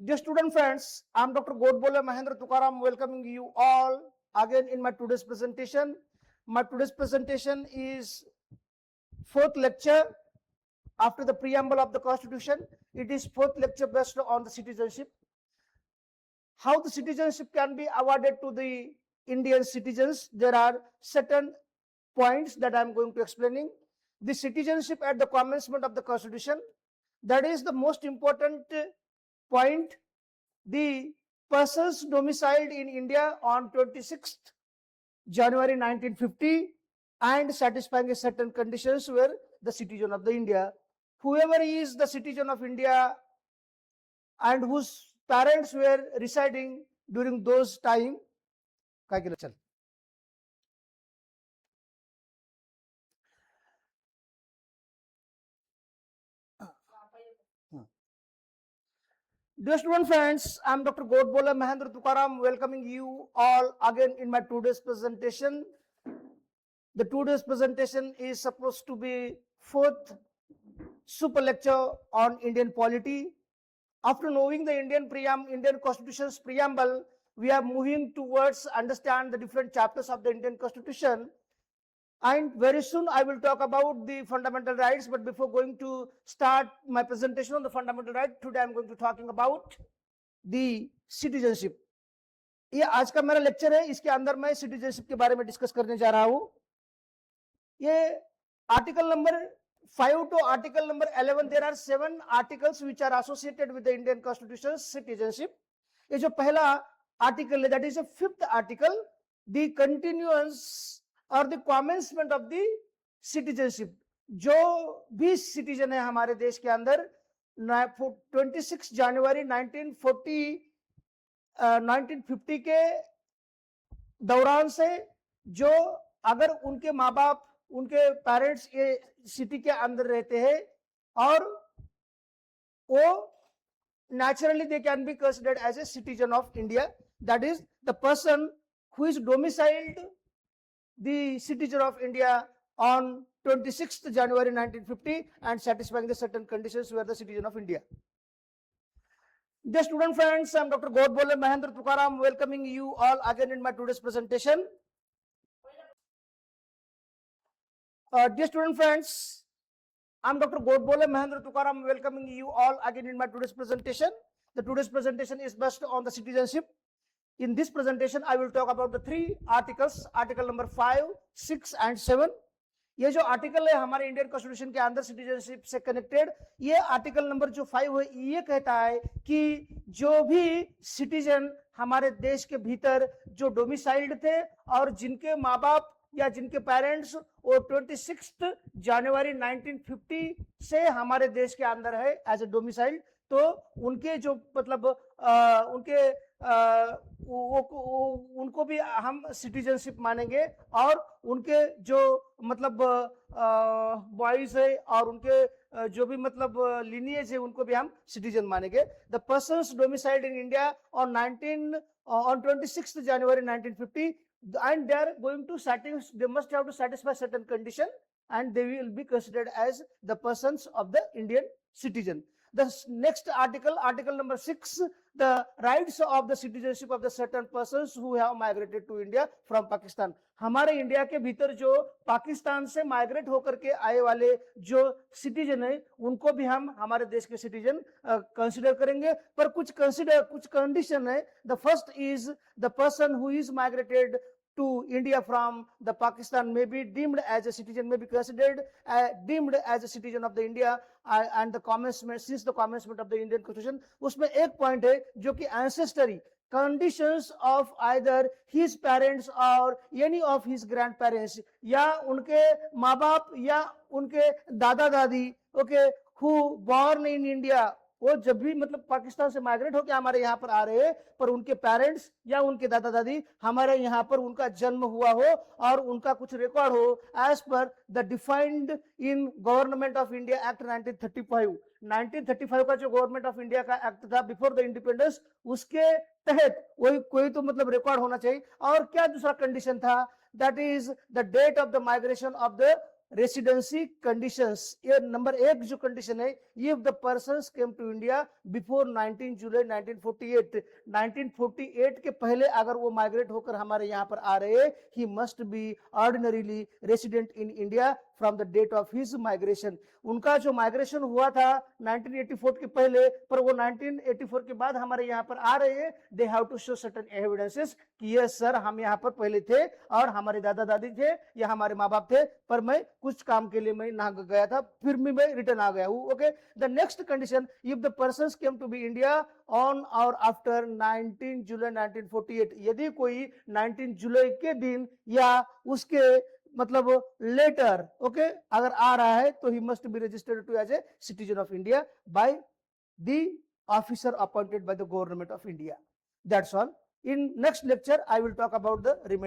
Dear student friends, I am Dr. Godbole Mahendra Tukaram welcoming you all again in my today's presentation. My today's presentation is fourth lecture after the preamble of the Constitution. It is fourth lecture based on the citizenship. How the citizenship can be awarded to the Indian citizens. There are certain points that I am going to explaining. The citizenship at the commencement of the Constitution, that is the most important point. The persons domiciled in India on 26th January 1950 and satisfying certain conditions were the citizen of the India. Whoever is the citizen of India and whose parents were residing during those time, Dear student friends, I am Dr. Godbole Mahendra Tukaram welcoming you all again in my today's presentation. The today's presentation is supposed to be fourth super lecture on Indian polity. After knowing the Indian Constitution's preamble, we are moving towards understand the different chapters of the Indian Constitution. And very soon I will talk about the fundamental rights. But before going to start my presentation on the fundamental right, today I am going to talking about the citizenship. ये आज का मेरा lecture है, इसके अंदर मैं citizenship के बारे में डिस्कस करने जा रहा हूं. ये article number 5 to article number 11, there are 7 articles which are associated with the Indian Constitution citizenship. ये जो पहला आर्टिकल है, that is the 5th article, the continuance और the commencement of the citizenship. जो भी सिटीजन है हमारे देश के अंदर 26 जनवरी 1950 के दौरान से, जो अगर उनके माँ बाप, उनके पेरेंट्स ये सिटी के अंदर रहते हैं और वो naturally they can be considered as a citizen of India. That is the person who is domiciled the citizen of India on 26th January 1950 and satisfying the certain conditions were the citizen of India. Dear student friends, I am Dr. Godbole Mahendra Tukaram welcoming you all again in my today's presentation. Dear student friends, I am Dr. Godbole Mahendra Tukaram welcoming you all again in my today's presentation. The today's presentation is based on the citizenship. In this presentation, I will talk about the 3 articles, article number 5, 6 and 7. ये जो article है हमारे Indian constitution के अंदर citizenship से connected, ये article number जो 5 है, ये कहता है कि जो भी सिटीजन हमारे देश के भीतर जो डोमिसाइल्ड थे और जिनके माँ बाप या जिनके पेरेंट्स वो 26 जनवरी 1950 से हमारे देश के अंदर है एज ए डोमिसाइल्ड, तो उनके जो मतलब उनको भी हम सिटीजनशिप मानेंगे और उनके जो मतलब बॉयज है और उनके जो भी मतलब लिनिएज है उनको भी हम सिटीजन मानेंगे. The persons domiciled in India on 26th January 1950 and they are going to they must have to satisfy certain condition and they will be considered as the persons of the Indian citizen. The next article, article number 6, the rights of the citizenship of the certain persons who have migrated to India from Pakistan. हमारे India के भीतर जो पाकिस्तान से migrate होकर के आए वाले जो सिटीजन है उनको भी हम हमारे देश के सिटीजन कंसीडर करेंगे, पर कुछ कंडीशन है. The first is the person who is migrated to India from the Pakistan may be deemed as a citizen, may be considered deemed as a citizen of the India and the commencement, since the commencement of the Indian Constitution. उसमें एक point है जो कि ancestry conditions of either his parents or any of his grandparents, या उनके माँ बाप या उनके दादा दादी, okay, who born in India, वो जब भी मतलब पाकिस्तान से माइग्रेट होकर हमारे यहाँ पर आ रहे हैं, पर उनके पेरेंट्स या उनके दादा दादी हमारे यहाँ पर उनका जन्म हुआ हो और उनका कुछ रिकॉर्ड हो as per the defined in government of India act 1935 का जो गवर्नमेंट ऑफ इंडिया का एक्ट था बिफोर द इंडिपेंडेंस, उसके तहत वही कोई तो मतलब रिकॉर्ड होना चाहिए. और क्या दूसरा कंडीशन था, that is the date of the migration of the residency conditions, ये नंबर एक जो कंडीशन है, if the persons came to India before 19 July 1948, 1948 के पहले अगर वो माइग्रेट होकर हमारे यहाँ पर आ रहे, he must be ordinarily resident in India from the date of his migration. उनका जो माइग्रेशन हुआ था 1984 के पहले, पर वो 1984 के बाद हमारे यहाँ पर आ रहे हैं, they have to show certain evidences कि यस सर हम यहाँ पर पहले थे और हमारे दादा दादी थे या हमारे माँ बाप थे, पर मैं कुछ काम के लिए मैं ना गया था, फिर भी मैं रिटर्न आ गया हूँ। Okay, the next condition, if the persons came to be India on और आफ्टर 19 जुलाई 1948, यदि कोई 19 जुलाई के दिन या उसके मतलब लेटर, ओके, अगर आ रहा है तो he must be registered to as a citizen of India by the officer appointed by the government of India. That's all. In next lecture, I will talk about the remaining